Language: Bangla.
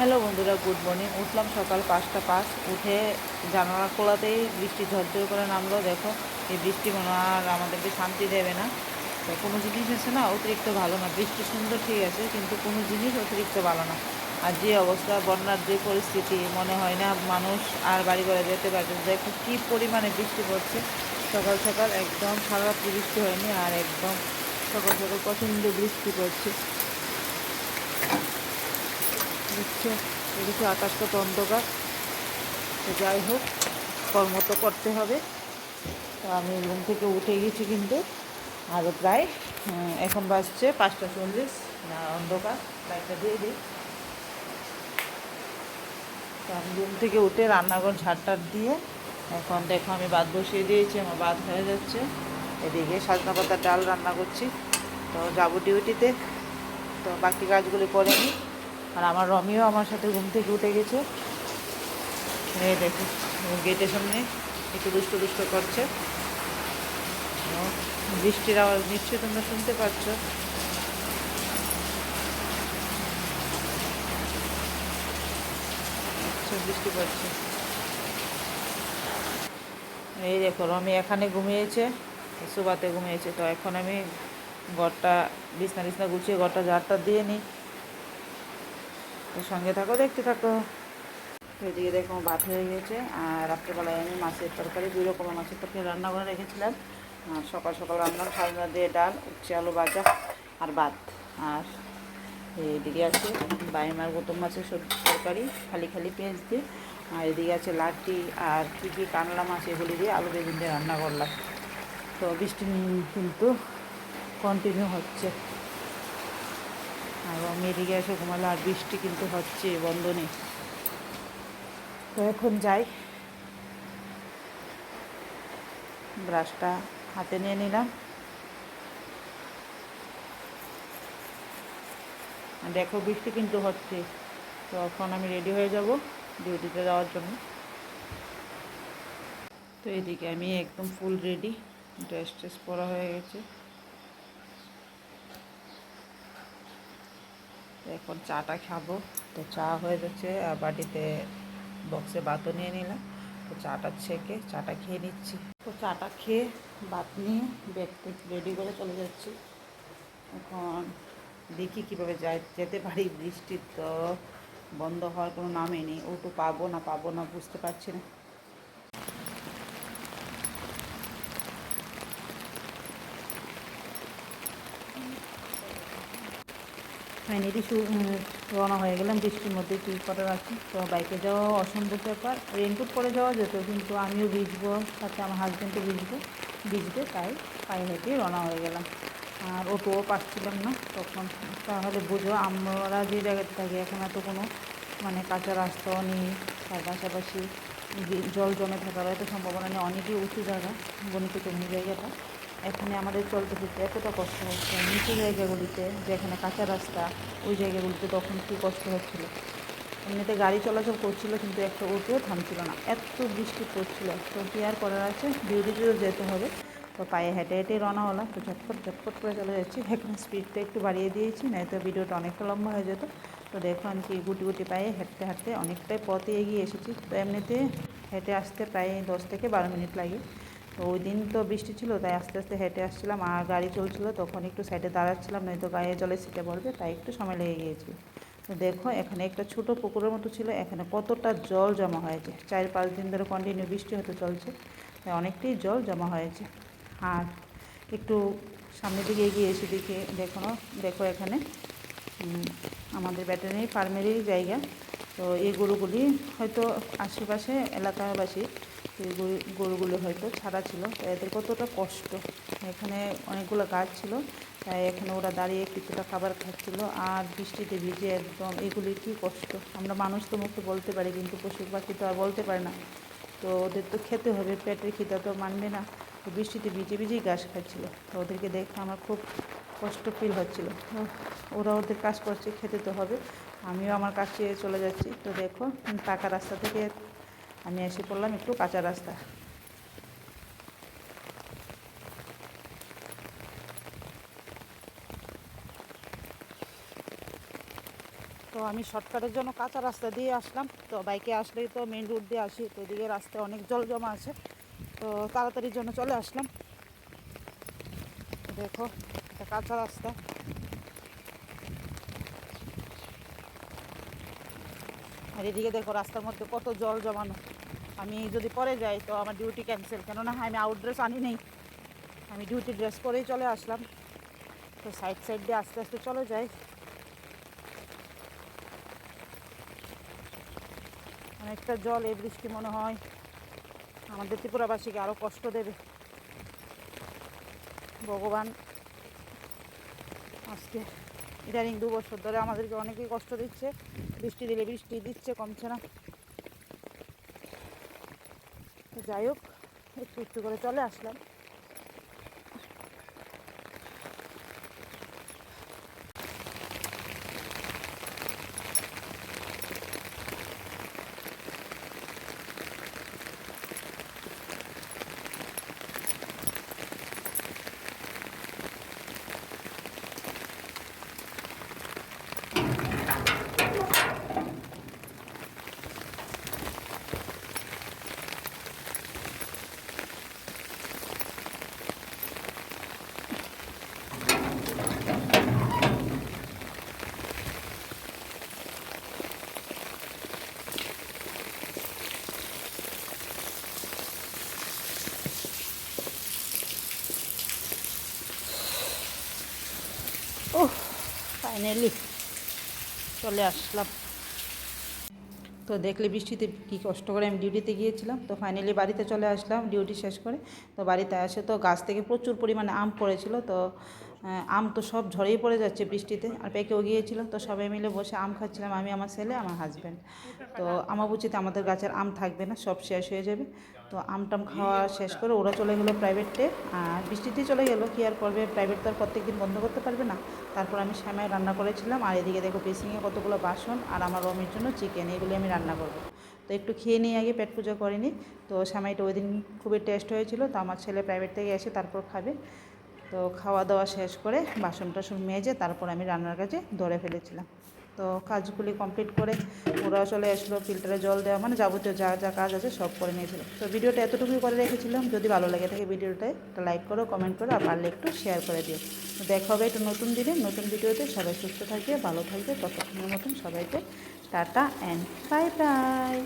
হ্যালো বন্ধুরা, গুড মর্নিং। উঠলাম সকাল 5টা 5, উঠে জানালা খোলাতেই বৃষ্টি ঝরঝর করে নামলো। দেখো, এই বৃষ্টি মনে হয় আর আমাদেরকে শান্তি দেবে না। তো কোনো জিনিস আছে না অতিরিক্ত ভালো না। বৃষ্টি সুন্দর ঠিক আছে, কিন্তু কোনো জিনিস অতিরিক্ত ভালো না। আর যে অবস্থা, বন্যার যে পরিস্থিতি, মনে হয় না মানুষ আর বাড়ি ঘরে যেতে পারবে। দেখো কী পরিমাণে বৃষ্টি পড়ছে সকাল সকাল। একদম সারা রাত্রি বৃষ্টি হয়নি, আর একদম সকাল সকাল প্রচণ্ড বৃষ্টি পড়ছে। দেখছো, দেখেছো আকাশটা তো অন্ধকার। তো যাই হোক, কর্ম তো করতে হবে। তো আমি রুম থেকে উঠে গেছি, কিন্তু আরও প্রায় এখন বাজছে 5টা 40। না, অন্ধকার, লাইটটা দিয়ে দিই। তো আমি রুম থেকে উঠে রান্নাঘর ঝাড়টার দিয়ে এখন দেখো আমি ভাত বসিয়ে দিয়েছি। আমার ভাত হয়ে যাচ্ছে। এদিকে সজনা পাতার ডাল রান্না করছি। তো যাবো ডিউটিতে, তো বাকি কাজগুলি করে নিই। আর আমার রমিও আমার সাথে ঘুম থেকে উঠে গেছে। এই দেখো, গেটের সামনে একটু দুষ্ট দুষ্ট করছে। বৃষ্টির আওয়াজ নিশ্চয়ই তোমরা শুনতে পাচ্ছ। বৃষ্টি পড়ছে। এই দেখো, রমি এখানে ঘুমিয়েছে, সুবাতে ঘুমিয়েছে। তো এখন আমি ঘরটা বিছনা বিছনা গুছিয়ে ঘরটা ঝাড়টা দিয়ে নিই। তো সঙ্গে থাকো, দেখতে থাকো। তো এদিকে দেখো ভাত হয়ে গেছে। আর রাত্রেবেলায় আমি মাছের তরকারি, 2 রকমের মাছের তরকারি রান্না করে রেখেছিলাম। আর সকাল সকাল রান্না সজনা দিয়ে ডাল, উচ্ছে আলু ভাজা আর ভাত। আর এদিকে আছে বাইমার গৌতম মাছের তরকারি, খালি খালি পেঁয়াজ দিয়ে। আর এদিকে আছে লাটি আর কী কী কানলা মাছ, এগুলি দিয়ে আলু বেগুন দিয়ে রান্না করলাম। তো বৃষ্টি কিন্তু কন্টিনিউ হচ্ছে। আর আমি এদিকে এসে ঘুমালো, আর বৃষ্টি কিন্তু হচ্ছে, বন্ধ নেই। তো এখন যাই, ব্রাশটা হাতে নিয়ে নিলাম। দেখো বৃষ্টি কিন্তু হচ্ছে। তো এখন আমি রেডি হয়ে যাব ডিউটিতে যাওয়ার জন্য। তো এদিকে আমি একদম ফুল রেডি, ড্রেস ট্রেস পরা হয়ে গেছে। তো এখন চাটা খাবো। তো চা হয়ে যাচ্ছে, আর বাটিতে বক্সে ভাতও নিয়ে নিলাম। তো চাটা ছেঁকে চাটা খেয়ে নিচ্ছি। তো চাটা খেয়ে ভাত নিয়ে ব্যাগ রেডি করে চলে যাচ্ছি। এখন দেখি কীভাবে যেতে পারি। বৃষ্টি তো বন্ধ হওয়ার কোনো নামই নেই। ও তো পাবো না বুঝতে পারছি না। ফাইনালি রওনা হয়ে গেলাম। বৃষ্টির মধ্যে কী করার আছে। তো বাইকে যাওয়া অসম্ভব ব্যাপার। রেনকোট পরে যাওয়া যেত, কিন্তু আমিও ভিজবো, সাথে আমার হাজব্যান্ডও ভিজবে, তাই পায়ে হেঁটে রওনা হয়ে গেলাম। আর অটোও পাচ্ছিলাম না তখন। তাহলে বুঝো আমরা যে জায়গাতে থাকি এখন এত কোনো কাঁচা রাস্তাও নেই। তার পাশাপাশি জল জমে থাকার এত সম্ভাবনা নেই। অনেকই উঁচু জায়গা, গণিতচন্ডী জায়গাটা। এখানে আমাদের চলতে ফিরতে এতটা কষ্ট হচ্ছে। নিচু জায়গাগুলিতে, যেখানে কাঁচা রাস্তা, ওই জায়গাগুলিতে তখন কী কষ্ট হচ্ছিলো। এমনিতে গাড়ি চলাচল করছিল, কিন্তু একটা অটোও থামছিল না, এত বৃষ্টি পড়ছিল। তো কী আর করার আছে, ডিউটিতেও যেতে হবে। তো পায়ে হেঁটে হেঁটে রওনা হলাম। তো ঝটপট করে চলে যাচ্ছি। এখন স্পিডটা একটু বাড়িয়ে দিয়েছি, নয়তো ভিডিওটা অনেকটা লম্বা হয়ে যেত। তো দেখো আমি কি গুটি গুটি পায়ে হাঁটতে হাঁটতে অনেকটাই পথে এগিয়ে এসেছি। তো এমনিতে হেঁটে আসতে প্রায় 10 থেকে 12 মিনিট লাগে। তো ওই দিন তো বৃষ্টি ছিল, তাই আস্তে আস্তে হেঁটে আসছিলাম। আর গাড়ি চলছিল, তখন একটু সাইডে দাঁড়াচ্ছিলাম, নয়তো গায়ে জলে ছিটে পড়বে, তাই একটু সময় লেগে গিয়েছিল। তো দেখো এখানে একটা ছোট পুকুরের মতো ছিল, এখানে কতটা জল জমা হয়েছে। 4-5 দিন ধরে কন্টিনিউ বৃষ্টি হতে চলছে, তাই অনেকটাই জল জমা হয়েছে। আর একটু সামনের দিকে এগিয়ে এসে দেখো এখানে আমাদের ভেটেরিনারি ফার্মেরই জায়গা। তো এই গরুগুলি হয়তো আশেপাশে এলাকাবাসী, এই গরুগুলো হয়তো ছাড়া ছিল, তাই এদের কতটা কষ্ট। এখানে অনেকগুলো গাছ ছিল, তাই এখানে ওরা দাঁড়িয়ে কিছুটা খাবার খাচ্ছিল। আর বৃষ্টিতে ভিজে একদম, এগুলি কী কষ্ট। আমরা মানুষ তো মুখে বলতে পারি, কিন্তু পশু পাখি তো আর বলতে পারে না। তো ওদের তো খেতে হবে, পেটের খিদা তো মানবে না। তো বৃষ্টিতে ভিজে ভিজেই ঘাস খাচ্ছিল। তো ওদেরকে দেখে আমার খুব কষ্ট ফিল হচ্ছিল। তো ওরা ওদের কাজ করছে, খেতে তো হবে, আমিও আমার কাজ চেয়ে চলে যাচ্ছি। তো দেখো পাকা রাস্তা থেকে আমি এসে পড়লাম একটু কাঁচা রাস্তা। তো আমি শর্টকাটের জন্য কাঁচা রাস্তা দিয়ে আসলাম। তো বাইকে আসলেই তো মেন রোড দিয়ে আসি, তো এদিকে রাস্তায় অনেক জল জমা আছে, তো তাড়াতাড়ির জন্য চলে আসলাম। দেখো এটা কাঁচা রাস্তা, আর এদিকে দেখো রাস্তার মধ্যে কত জল জমানো। আমি যদি পরে যাই তো আমার ডিউটি ক্যান্সেল, কেননা আমি আউট ড্রেস আনি নেই, আমি ডিউটি ড্রেস পরেই চলে আসলাম। তো সাইড সাইড দিয়ে আস্তে আস্তে চলে যাই। অনেকটা জল, এই বৃষ্টি মনে হয় আমাদের ত্রিপুরাবাসীকে আরও কষ্ট দেবে। ভগবান আজকে ইদানিং 2 বছর ধরে আমাদেরকে অনেকেই কষ্ট দিচ্ছে, বৃষ্টি দিলে বৃষ্টি দিচ্ছে, কমছে না। যাই হোক, একটু একটু করে চলে আসলাম। ও ফাইনালি চলে আসলাম। তো দেখলে বৃষ্টিতে কী কষ্ট করে আমি ডিউটিতে গিয়েছিলাম, তো ফাইনালি বাড়িতে চলে আসলাম ডিউটি শেষ করে। তো বাড়িতে আসে তো গাছ থেকে প্রচুর পরিমাণে আম পড়েছিল, তো আম তো সব ঝরেই পড়ে যাচ্ছে বৃষ্টিতে, আর পেকেও গিয়েছিল। তো সবাই মিলে বসে আম খাচ্ছিলাম, আমি, আমার ছেলে, আমার হাজব্যান্ড। তো আমাবুচিতে আমাদের গাছের আম থাকবে না, সব শেষ হয়ে যাবে। তো আমটাম খাওয়া শেষ করে ওরা চলে গেলো প্রাইভেটে, আর বৃষ্টিতেই চলে গেলো, কি আর করবে, প্রাইভেট তো আর প্রত্যেক দিন বন্ধ করতে পারবে না। তারপর আমি শ্যামাই রান্না করেছিলাম, আর এদিকে দেখো বেসিংয়ে কতগুলো বাসন, আর আমার রমের জন্য চিকেন, এগুলি আমি রান্না করবো। তো একটু খেয়ে নিই, আগে পেট পুজো করিনি। তো শ্যামাইটা ওই দিন খুবই টেস্ট হয়েছিল, তো আমার ছেলে প্রাইভেট থেকে এসে তারপর খাবে। তো খাওয়া দাওয়া শেষ করে বাসন টাসন মেজে তারপর আমি রান্নার কাজে ধরে ফেলেছিলাম। তো কাজগুলি কমপ্লিট করে ওরাও চলে আসলো, ফিল্টারে জল দেওয়া, মানে যাবতীয় যা যা কাজ আছে সব করে নিয়েছিল। তো ভিডিওটা এতটুকুই করে রেখেছিলাম, যদি ভালো লাগে থাকে ভিডিওটায় একটা লাইক করো, কমেন্ট করো, আর পারলে একটু শেয়ার করে দিও। তো দেখা হবে একটু নতুন দিনে নতুন ভিডিওতে। সবাই সুস্থ থাকবে, ভালো থাকবে, ততক্ষণের মতন সবাইকে টাটা অ্যান্ড বাই বাই।